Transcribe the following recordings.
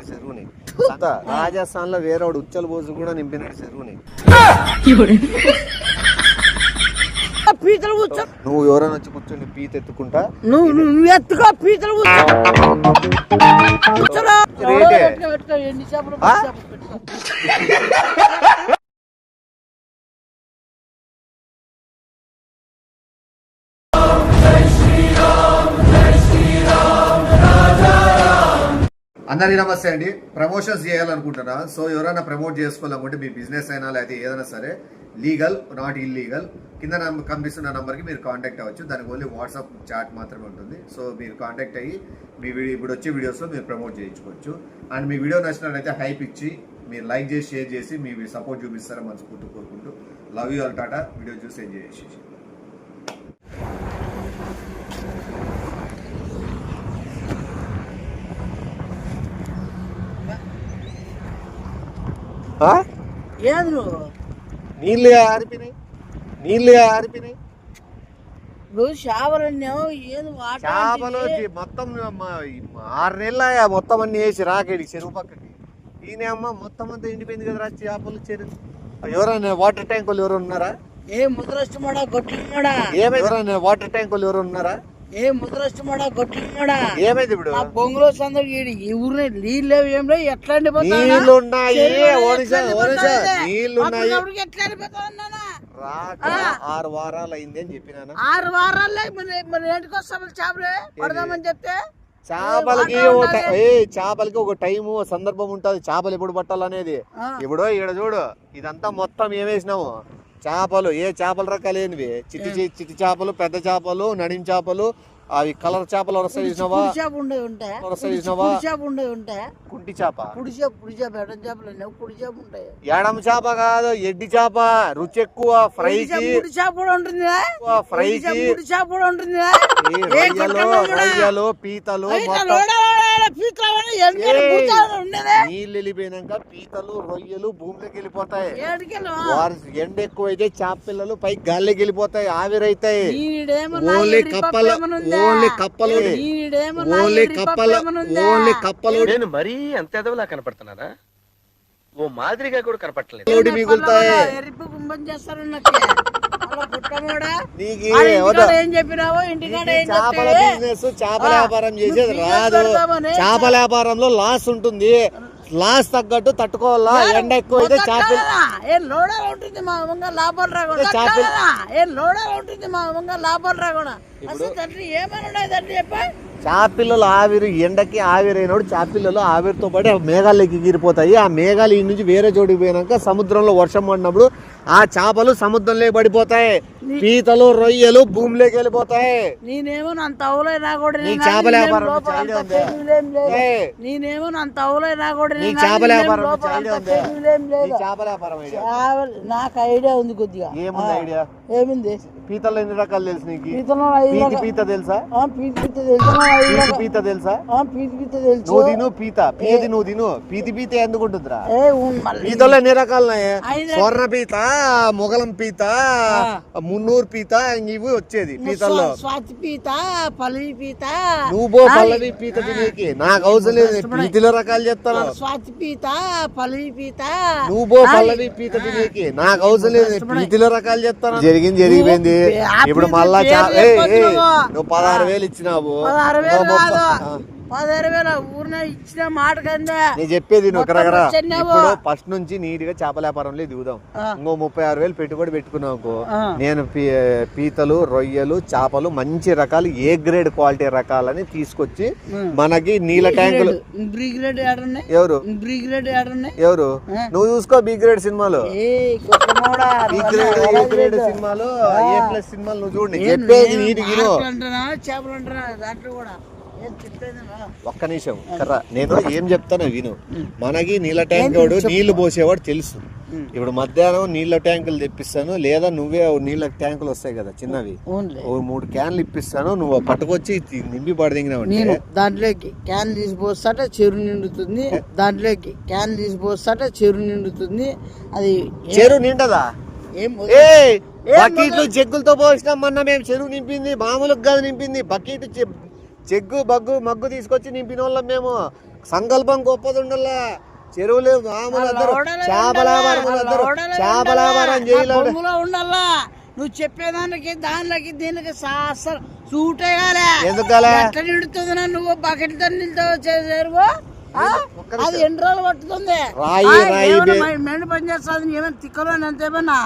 నింపినాడు చెరువుని. రాజస్థాన్ లో వేరేవాడు ఉచ్చల బోసు కూడా నింపినాడు చెరువుని. పీతలు కూర్చో, నువ్వు ఎవరైనా వచ్చి కూర్చొని పీత ఎత్తుకుంటా నువ్వు ఎత్తుకో పీతలు ఎన్ని చేపలు అందరికీ నమస్తే అండి. ప్రమోషన్స్ చేయాలనుకుంటున్నా. సో ఎవరైనా ప్రమోట్ చేసుకోవాలనుకుంటే మీ బిజినెస్ అయినా లేకపోతే ఏదైనా సరే, లీగల్ నాట్ ఇల్లీగల్, కింద కనిపిస్తున్న నంబర్కి మీరు కాంటాక్ట్ అవ్వచ్చు. దానికి ఓన్లీ వాట్సాప్ చాట్ మాత్రమే ఉంటుంది. సో మీరు కాంటాక్ట్ అయ్యి మీ ఇప్పుడు వచ్చే వీడియోస్లో మీరు ప్రమోట్ చేయించుకోవచ్చు. అండ్ మీ వీడియో నచ్చినట్లయితే హైప్ ఇచ్చి మీరు లైక్ చేసి షేర్ చేసి మీ సపోర్ట్ చూపిస్తారని మనస్ఫూర్తి కోరుకుంటూ love you all. Tata. Video చూసి ఎంజాయ్ చేసేసి ఏది నువ్వు నీళ్ళు ఆరిపోయినాయి. నువ్వు చేపలు అన్నావు. ఏది చేపలు మొత్తం 6 నెలల మొత్తం అన్ని వేసి రాకేడి చెరువు పక్కకి. ఈయన అమ్మ మొత్తం అంతా ఎండిపోయింది కదా చేపలు చెరువు. ఎవరైనా వాటర్ ట్యాంకులు ఎవరు ఉన్నారా? ఏ ముద్రష్టమాడా గొట్టిమాడా? ఎవరైనా వాటర్ ట్యాంకులు ఎవరు ఉన్నారా? ఏ ముద్రష్టమాడా గొట్టిమాడా? ఏమైంది ఇప్పుడు? బొంగులో సందడి ఈ ఊరిని నీళ్ళు లేవు, ఏం లేవు, ఎట్లా నీళ్ళున్నాయి. రాక 6 వారాలు అయింది అని చెప్పినా. 6 వారాలే మరి ఏంటికి వస్తాం చేపలు పడదామని చెప్తే చేపలకి ఒక టైము సందర్భం ఉంటది. చేపలు ఎప్పుడు పట్టాలనేది. ఇప్పుడు ఈడ చూడు, ఇదంతా మొత్తం ఏమేసినాము చేపలు. ఏ చేపల రకాలు ఏంటివి? చిట్టి చేపలు, పెద్ద చేపలు, నడిం చేపలు, అవి కలర్ చేపలు వస్తాయి చూసినావా? కుంటి చేప, ఎడమ చేప కాదు, ఎడ్డి చేప. రుచి ఎక్కువ, ఫ్రైకి రొయ్యలు, పీతలు. నీళ్ళు వెళ్ళిపోయినాక పీతలు, రొయ్యలు భూమిలోకి వెళ్ళిపోతాయి. ఎండ ఎక్కువ అయితే చేప పిల్లలు పైకి గాలికి వెళ్ళిపోతాయి, ఆవిరైతాయి. ఓన్లీ కప్పలు నేను మరీ అంత ఎదవలా కనపడుతున్నారా? ఓ మాదిరిగా కూడా కనపడలేదు. మిగులుతాయి. చేపల బిజినెస్, చేపల వ్యాపారం చేసేది రాదు. చేపల వ్యాపారంలో లాస్ ఉంటుంది. లాస్ తగ్గట్టు తట్టుకోవాలా. ఎండ ఎక్కువ అయితే చేపలు చేపపిల్లలు ఆవిరి, ఎండకి ఆవిరైనప్పుడు చేపపిల్లలు ఆవిరితో పాటు మేఘాలకి ఎగిరిపోతాయి. ఆ మేఘాలు ఈ నుంచి వేరే చోటుకి పోయినాక సముద్రంలో వర్షం పడినప్పుడు ఆ చేపలు సముద్రంలో పడిపోతాయి. పీతలు, రొయ్యలు భూమిలోకి వెళ్ళిపోతాయి. నేనేమో అంత అవులైనా కూడా చేపల వ్యాపారం నాకు ఐడియా ఉంది కొద్దిగా. ఏముంది ఐడియా? ఏముంది? పీతలు ఎన్ని రకాలు తెలుసు నీకు? పీత తెలుసా? పీత తెలుసా? నువ్వు తిను పీత. పీతి నువ్వు తిను. పీత ఎందుకు ఉంటుందిరా? పీతలు ఎన్ని రకాలు? స్వర్ణ పీత, మొగలం పీత, మున్నూరు పీత, ఇవి వచ్చేది పీతల్లో. స్వాతి పీత, పల్లవి పీత. నువ్వు పల్లవి పీత తినేకి నాకు అవసరం లేదు. పీతిలో రకాలు చెప్తాను. స్వాతి పీత, పల్లవి పీత. నువ్వు పల్లవి పీత తినేకి నాకు అవసరం లేదు. పీతిలో రకాలు చెప్తాను. జరిగిపోయింది. ఇప్పుడు మళ్ళా నువ్వు 16,000 ఇచ్చినావు. 16,000 ఊరిన ఇచ్చిన మాట కందా. నేను చెప్పేది ఇప్పుడు ఫస్ట్ నుంచి నీట్ గా చేపల వ్యాపారంలో దిగుదాం. ఇంకో 36,000 పెట్టుబడి పెట్టుకున్నావు. నేను పీతలు, రొయ్యలు, చేపలు మంచి రకాలు, ఏ గ్రేడ్ క్వాలిటీ రకాలని తీసుకొచ్చి మనకి నీళ్ళ ట్యాంకులు. ఎవరు నువ్వు చూసుకో. బి గ్రేడ్ సినిమాలు, బి గ్రేడ్, ఏ గ్రేడ్ సినిమాలు, ఏ ప్లస్ సినిమాలు నువ్వు చూడండి. చెప్పేది నీట్ గిను. చేపలు అంటారా దాంట్లో కూడా? ఒక్క నిమిషం కర్రా, నేను ఏం చెప్తానో విను. మనకి నీళ్ళ ట్యాంక్ వాడు నీళ్లు పోసేవాడు తెలుసు. ఇప్పుడు మధ్యాహ్నం నీళ్ళ ట్యాంకులు తెప్పిస్తాను, లేదా నువ్వే నీళ్ళ ట్యాంకులు వస్తాయి కదా చిన్నవి, 3 క్యాన్లు ఇప్పిస్తాను. నువ్వు పట్టుకొచ్చి నింపి పడదిగినావు. నేను దాంట్లోకి క్యాన్ తీసిపోస్తాట చెరువు నిండుతుంది. అది చెరువు నిండదా? బకెట్లు జగ్గులతో పోసినాం మొన్న మేము. చెరువు నింపింది మామూలుగా కాదు, నింపింది బకెట్ జగ్గు, మగ్గు తీసుకొచ్చి నింపిన వాళ్ళం మేము. సంకల్పం గొప్పది ఉండాలా. చెరువులు మామూలు చేపల వ్యాపారం చేయాలి ఉండాలా. నువ్వు చెప్పేదానికి దానికి దీనికి అసలు సూట్ అయ్యాలి. ఎందుకు ఎట్లా నిడుతుంది నువ్వు బకెట్ తో నిలుతావు చేరువు. అది ఎన్ని రోజులు పట్టుతుంది. మెండు పని చేస్తుంది. ఏమైనా తిక్కలో అంతేమన్నా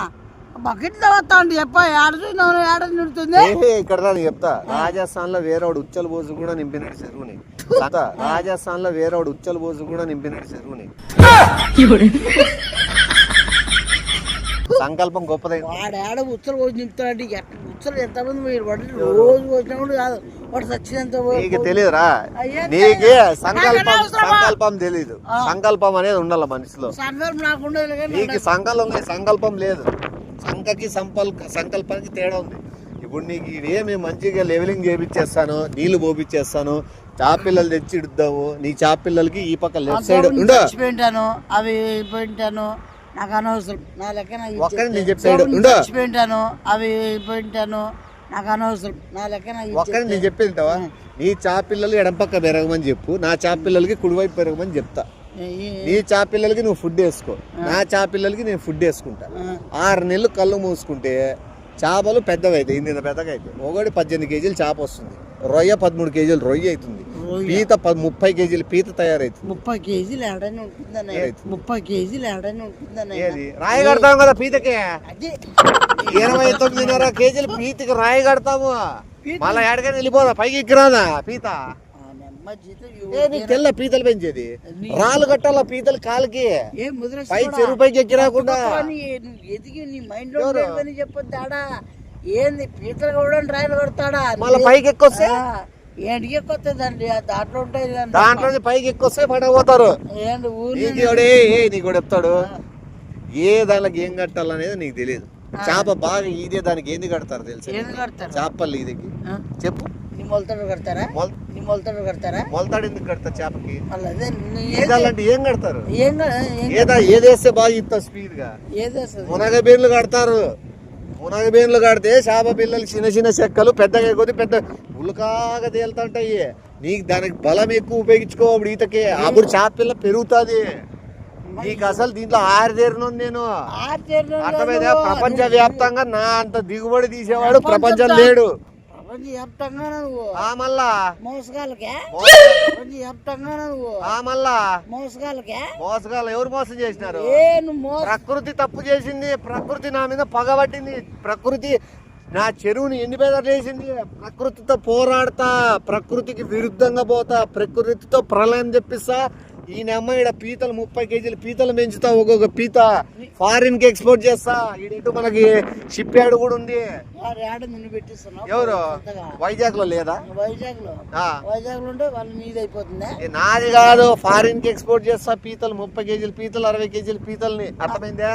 బకెట్ తో వస్తా ఉంటే చెప్ప ఏడ నిడుతుంది. ఇక్కడ చెప్తా, రాజస్థాన్ లో వేరేవాడు ఉచ్చల బోజు కూడా నింపినాడు చెరువుని. రాజస్థాన్ లో వేరేవాడు ఉచ్చల బోజు కూడా నింపినాడు చెరువుని. సంకల్పం గొప్పదే. వాడు ఏడ ఉచ్చలు పోసి నింపుతాడు. ఉచ్చలు ఎంతమంది మీరు రోజు పోసినప్పుడు కాదు వాడు సచ్చినంత. నీకు తెలియదురా, నీకే సంకల్పం తెలీదు. సంకల్పం అనేది ఉండాల మనిషిలో. సంకల్పం నాకు ఉండదు. నీకు సంకల్పం లేదు. సంకల్పానికి తేడా ఉంది. ఇప్పుడు నీకు ఇవేమి మంచిగా లెవెలింగ్ చేపించేస్తాను, నీళ్లు పోపించేస్తాను, చాపిల్లలు తెచ్చి ఇద్దాము. నీ చాపిల్లలకి ఈ పక్క లెఫ్ట్ సైడ్ పోయింటాను, అవి పోయింటాను. నాకు అనవసరం. నా లెక్క పోయింటాను, అవి పోయింటాను. నాకు అనవసరం. నా లెక్క నేను చెప్పేంటావా? నీ చాపిల్లలు ఎడం పక్క పెరగమని చెప్పు, నా చాపిల్లలకి కుడివైపు పెరగమని చెప్తా. నీ చాపిల్లలకి నువ్వు ఫుడ్ వేసుకో, నా చాపిల్లలకి నేను ఫుడ్ వేసుకుంటా. 6 నెలలు కళ్ళు మూసుకుంటే చేపలు పెద్దగా అవుతాయి. ఇంత పెద్దగా అయితే ఒకటి 18 కేజీలు చేప వస్తుంది. రొయ్య 13 కేజీలు రొయ్య అవుతుంది. పీత 30 కేజీలు పీత తయారైతుంది. 30 కేజీలు ఏడని ఉంటుందన్న. 30 కేజీలు ఏడని ఉంటుందన్న. రాయి కడతాం కదా పీతకి. 29.5 కేజీలు పీతకి రాయి కడతాము. మళ్ళా ఎడకని వెళ్ళిపోదా, పైకి ఎక్కిరాదా పీత. తెల్ల పీతలు పెంచేది రాళ్ళు కట్టాల పీతలు కాలికి. పై చెరువు పైకి ఎక్కి రాకుండా ఎదిగి నీ మైండ్ లో చెప్పొద్దు. ఆడ ఏంది పీతలు కూడా రాయలు కడతాడా? మళ్ళీ పైకి ఎక్కొస్తే ఏంటికి ఎక్కొస్తుందండి. దాంట్లో ఉంటాయి. దాంట్లో పైకి ఎక్కొస్తే పడకపోతారు. నీకు కూడా చెప్తాడు ఏ దానికి ఏం కట్టాలనేది నీకు తెలియదు. చేప బాగా ఈదే దానికి ఏంది కడతారు తెలుసు? చేపలు ఈదకి చెప్పు. మొలతాడు కడతారా? మొలతాడు ఎందుకు కడతారు చేపకి? ఈదాలంటే ఏం కడతారు? ఏదేస్తే బాగా ఇస్తా స్పీడ్ గా. మునగబీన్లు కడతారు. మునగబీన్లు కడితే చేప పిల్లలు చిన్న చిన్న చెక్కలు పెద్దగా కొద్ది పెద్ద ఉల్కాగా తేలుతుంటాయి. నీకు దానికి బలం ఎక్కువ ఉపయోగించుకో. అప్పుడు ఈతకి అప్పుడు చేప పిల్ల పెరుగుతుంది. నీకు అసలు దీంట్లో ఆరిదేరిన నేను అర్థమైందా? ప్రపంచ వ్యాప్తంగా నా అంత దిగుబడి తీసేవాడు ప్రపంచం లేడు. మోసగాలు ఎవరు మోసం చేసినారు? ప్రకృతి తప్పు చేసింది. ప్రకృతి నా మీద పగబట్టింది. ప్రకృతి నా చెరువుని ఎన్ని బెదర్లు వేసింది. ప్రకృతితో పోరాడతా, ప్రకృతికి విరుద్ధంగా పోతా, ప్రకృతితో ప్రళయం తెప్పిస్తా. ఈ అమ్మాయి పీతలు 30 కేజీలు పీతలు పెంచుతా. ఒక్కొక్క పీత ఫారిన్ కి ఎక్స్పోర్ట్ చేస్తా. ఇటు మనకి షిప్ యార్డ్ కూడా ఉంది. ఎవరు? వైజాగ్ లో లేదా? వైజాగ్ లో ఉంటే వాళ్ళు నీది అయిపోతుంది. నాది కాదు, ఫారిన్ కి ఎక్స్పోర్ట్ చేస్తా. పీతలు 30 కేజీలు పీతలు 60 కేజీలు పీతల్ని. అర్థమైందా?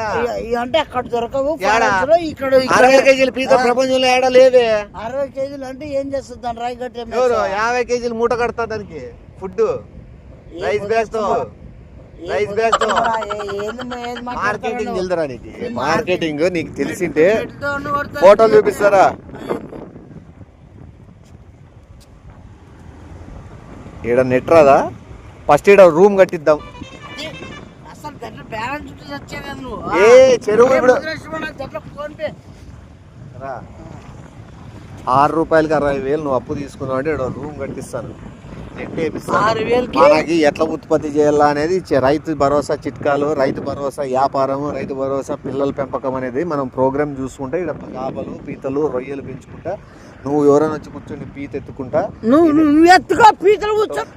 అంటే అక్కడ దొరకవు. ఇక్కడ 60 కేజీలు పీత ప్రపంచంలో ఏడ లేవే. 60 కేజీలు అంటే ఏం చేస్తుంది దాని రాయి కట్టే? ఎవరు? 50 కేజీలు మూట కడతా దానికి ఫుడ్. రైస్ బ్యాగ్స్ మార్కెటింగ్ వెళ్తారా? నీకు మార్కెటింగ్ నీకు తెలిసింటే ఫోటోలు చూపిస్తారా? ఈడ నెట్ రాదా? ఫస్ట్ ఈడ రూమ్ కట్టిద్దాం. ఏ చెరువు ఇప్పుడు 6 రూపాయలకి 60,000 నువ్వు అప్పు తీసుకున్నావు అంటే ఈడ రూమ్ కట్టిస్తాను. మనకి ఎట్లా ఉత్పత్తి చేయాలా అనేది రైతు భరోసా చిట్కాలు, రైతు భరోసా వ్యాపారం, రైతు భరోసా పిల్లల పెంపకం అనేది మనం ప్రోగ్రామ్ చూసుకుంటే ఇక్కడ చేపలు పీతలు రొయ్యలు పెంచుకుంటా. నువ్వు ఎవరైనా వచ్చి కూర్చొని పీత ఎత్తుకుంటా.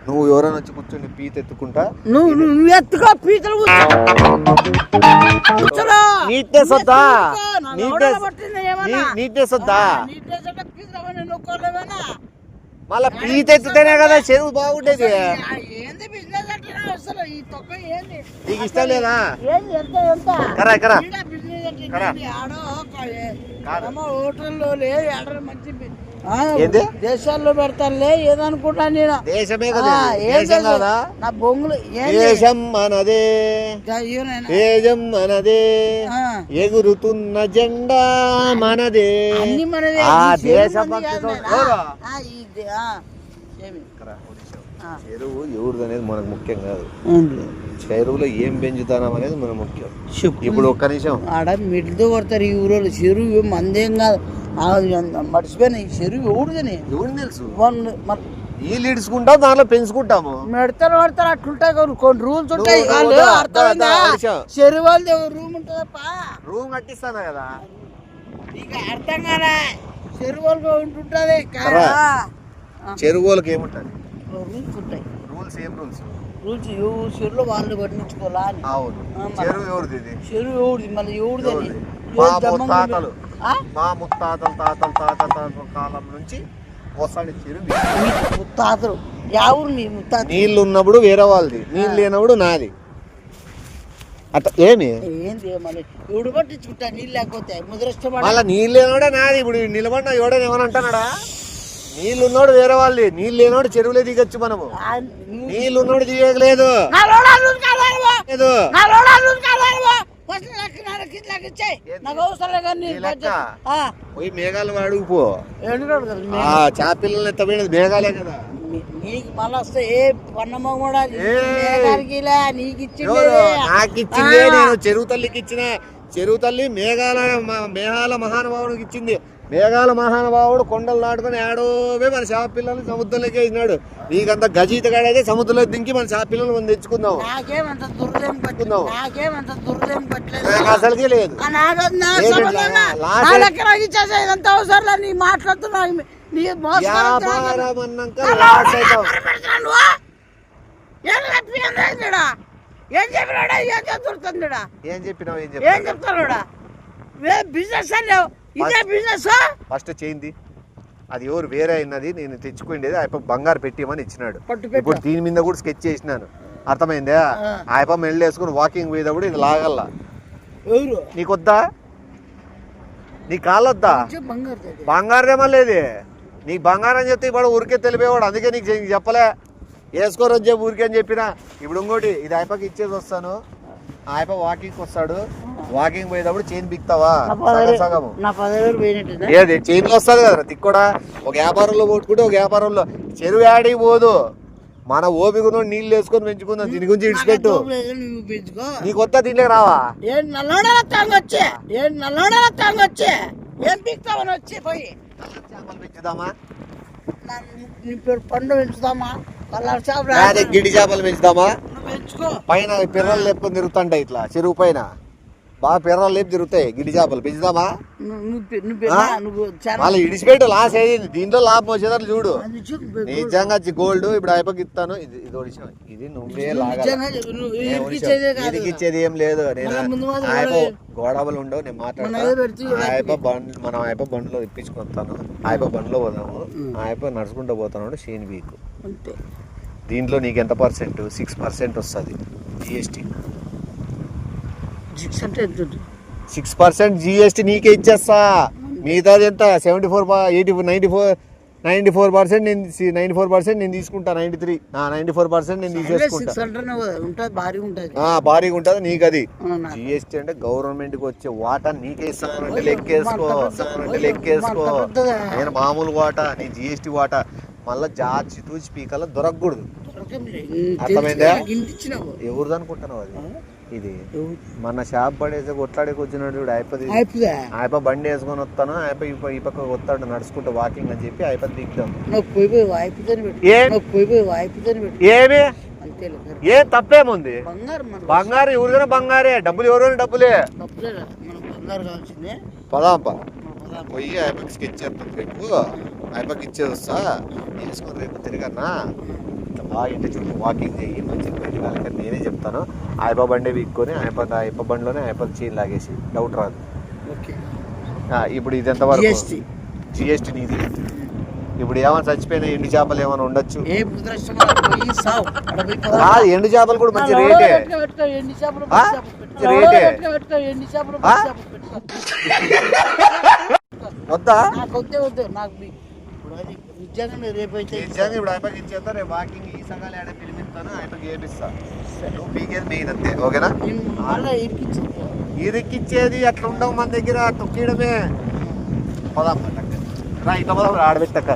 నువ్వు ఎవరైనా వచ్చి కూర్చొని పీత ఎత్తుకుంటా. నీట్నెస్ వద్దా? నీట్నెస్ వద్దా? మళ్ళా పీత ఎత్తుతేనే కదా చెరువు బాగుండేది. నీకు ఇష్టం లేదా? దేశాల్లో పెడతానులే ఏదనుకుంటా నేను. దేశమే కదా నా బొంగులు. దేశం మనదే, తేజం మనదే, ఎగురుతున్న జెండా మనదే. అన్ని మనదే. ఆ దేశ చెరువు ఎవరిది అనేది మనకు ముఖ్యం కాదు, ఏం లేదు. చెరువులో ఏం పెంచుతానం అనేది మనకు ముఖ్యం. చెప్పు. ఇప్పుడు ఒక్క నిమిషం ఆడ మిడ్లతో కొడతారు ఈ ఊరోళ్ళు. చెరువు మందేం కాదు, మర్చిపోయినా ఈ చెరువు ఎవరిదని ఎవరిని తెలుసు. నీళ్ళు ఇడుచుకుంటాం, దాంట్లో పెంచుకుంటాము. మెడతారు పడతారు అట్లుంటాయి కొన్ని రూల్స్ ఉంటాయి. నువ్వు వాళ్ళు దా, అర్థమైందా? దా, దా, చెరువు వాళ్ళది రూమ్ ఉంటుందప్ప, రూమ్ కట్టిస్తాను కదా. నీకు అర్థం కాదా? చెరువు వాళ్ళకి ఉంటుంటది. చెరువులకి ఏముంటది? రూల్స్ ఉంటాయి. రూల్స్ ఏం రూల్స్? రూల్స్ చెరువులో వాళ్ళు పట్టించుకోవాలా అని. అవును. చెరువు ఎవరిది ఇది? చెరువు ఎవరిది మళ్ళీ ఎవరిదని? మా ముత్తాతలు తాతల కాలం నుంచి వస్తాడు చెరువు. ముత్తాతలు యా ఊరు మీ ముత్తాత? నీళ్ళు ఉన్నప్పుడు వేరే వాళ్ళది, నీళ్ళు లేనప్పుడు నాది. అట్లా ఏమి ఏంది మళ్ళీ ఎవడు పట్టించుకుంటా నీళ్ళు లేకపోతే ముద్రష్టం. మళ్ళీ నీళ్ళు లేనోడే నాది. ఇప్పుడు నిలబడిన ఎవడని ఏమని అంటున్నాడా? నీళ్ళు ఉన్నోడు వేరే వాళ్ళది, నీళ్ళు లేనోడు చెరువులే దిగచ్చు. మనము నీళ్ళు ఉన్నోడు దిగలేదు. పోయి మేఘాలు అడుగుపో. చేపపిల్లలు ఎత్తపోయినది మేఘాలే కదా. నీకు మళ్ళీ వస్తే ఏ పన్నమ్మ కూడా నీకు ఇచ్చింది. నాకు ఇచ్చిందే, నేను చెరువు తల్లికి ఇచ్చిన. చెరువు తల్లి మేఘాల మహానుభావుడికి ఇచ్చింది. మేఘాల మహానుభావుడు కొండలు నాటుకొని ఏడోవే మన చేప పిల్లల్ని సముద్రంలోకి వేసినాడు. నీకంత గజీత కాడైతే సముద్రంలో దింకి మన చేప పిల్లలు మనం తెచ్చుకుందాం. నాకేమంత దుర్దేం పట్టుకుందాం, అసలుకే లేదు. ఇదంతా అవసరం నీ మాట్లాడుతున్నావు. వ్యాపారం అన్నాక లాస్ అవుతాం. ఏం చెప్పినాడా? ఏం చెప్తుంది? ఏం చెప్పినావు? ఏం చెప్తాడా? బిజినెస్ లేవు, ఇదే బిజినెస్. ఫస్ట్ చేయింది అది ఎవరు వేరే అయినది, నేను తెచ్చుకోండేది ఆయప్ప బంగారు పెట్టిమని ఇచ్చినాడు. ఇప్పుడు దీని మీద కూడా స్కెచ్ చేసినాను, అర్థమైందా? ఆయప్ప మెళ్ళు వేసుకుని వాకింగ్ పోయేటప్పుడు ఇది లాగల్లా. నీకొద్దా? నీ కాళ్ళొద్దా? బంగారదేమో లేదు. నీకు బంగారం అని చెప్తే ఇప్పుడు ఊరికే తెలిపేవాడు, అందుకే నీకు చెప్పలే. వేసుకోరని చెప్పి ఊరికే అని చెప్పినా. ఇప్పుడు ఇంకోటి, ఇది ఆయప్పకి ఇచ్చేసి వస్తాను. ఆయప్ప వాకింగ్ వస్తాడు, వాకింగ్ పోయేటప్పుడు చైన్ బిక్తావా? సగము ఏది చైన్ లో వస్తుంది కదా తిక్కోడా. ఒక వ్యాపారంలో కొట్టుకుంటే ఒక వ్యాపారంలో చెరువు యాడికి పోదు. మన ఓపికను నీళ్ళు వేసుకొని పెంచుకుందాం. దీని గురించి ఇడిచిపెట్టు. నీకు కొత్త దీంట్లోకి రావా? పెంచుదామా? పండు పెంచుదామా? గిడి చేపలు పెంచుదామా? పైన పిర్రలు లేపుకొని తిరుగుతుంటాయి ఇట్లా చెరువు పైన, బాగా పిర్రలు లేపు తిరుగుతాయి. గిడి చేపలు పెంచుదామా? వాళ్ళు ఇడిచిపెట్టు, లాస్ అయ్యింది. దీంట్లో లాభం వచ్చేదాన్ని చూడు. నిజంగా గోల్డ్ ఇప్పుడు అయిపోయి ఇస్తాను. ఇది నువ్వే ఇచ్చేది ఏం లేదు. నేను ఆయప గోడవలు ఉండవు, నేను మాట్లాడతాను. మనం ఆయప బండిలో ఇప్పించుకొస్తాను. ఆయప బండిలో పోదాము. ఆయప నడుచుకుంటూ పోతాను. షేన్ వీక్ దీంట్లో నీకు ఎంత పర్సెంట్? 6% వస్తుంది జిఎస్టీ. 6% జిఎస్టీ నీకే ఇచ్చేస్తా. మిగతాది ఎంత? 94% నేను 94% నేను తీసుకుంటా. 94% నేను తీసేసుకుంటా. భారీగా ఉంటుంది నీకు. అది జిఎస్టీ అంటే గవర్నమెంట్ కి వచ్చే వాటా నీకే ఇస్తానంటే లెక్కేసుకో. నేను మామూలు వాటా, నీ జిఎస్టీ వాటా. మళ్ళా జాచి తూచి పీకల్లా దొరకకూడదు, అర్థమైందా? ఎవరిది అనుకుంటున్నావు అది? ఇది మన షాప్ పడేసి కొట్లాడికి వచ్చినాడు అయిపోయి. ఆయప బండి వేసుకొని వస్తాను, ఆయప ఈ పక్క వస్తాడు నడుచుకుంటూ వాకింగ్ అని చెప్పి ఆయప దిగుతాం. ఏమి ఏ తప్పేముంది? బంగారు ఎవరిదైనా బంగారే, డబ్బులు ఎవరైనా డబ్బులే. పదాంప పోయి ఆయపకి స్కెచ్ చేస్తాం. రేపు ఆయపకి ఇచ్చేది వస్తా, వేసుకొని రేపు తిరగన్నా బాగా ఇంటి చుట్టూ వాకింగ్ చేయి మంచిగా బయట వాళ్ళకి నేనే చెప్తాను. ఆయప బండి వీక్కొని ఆయప బండిలోనే ఆయప చైన్ లాగేసి డౌట్ రాదు. ఇప్పుడు ఇది ఎంతవరకు జిఎస్టీ నీది? ఇప్పుడు ఏమైనా చచ్చిపోయినా ఎండు చేపలు ఏమైనా ఉండొచ్చు. ఎండు చేపలు కూడా మంచి రేటే. వద్దా? ఇప్పుడు ఆయపకి ఇచ్చేస్తా. రేపు వాకింగ్ ఈ సంఘాలు ఏడా పిలిపిస్తాను, ఆయపకి ఏపిస్తా. నువ్వు పీకేది మెయిన్, ఓకేనా? ఇరికిచ్చేది అట్లా ఉండవు మన దగ్గర, తొక్కియడమే. పదాం రా, ఇట్లా పదాం ఆడబెట్టక.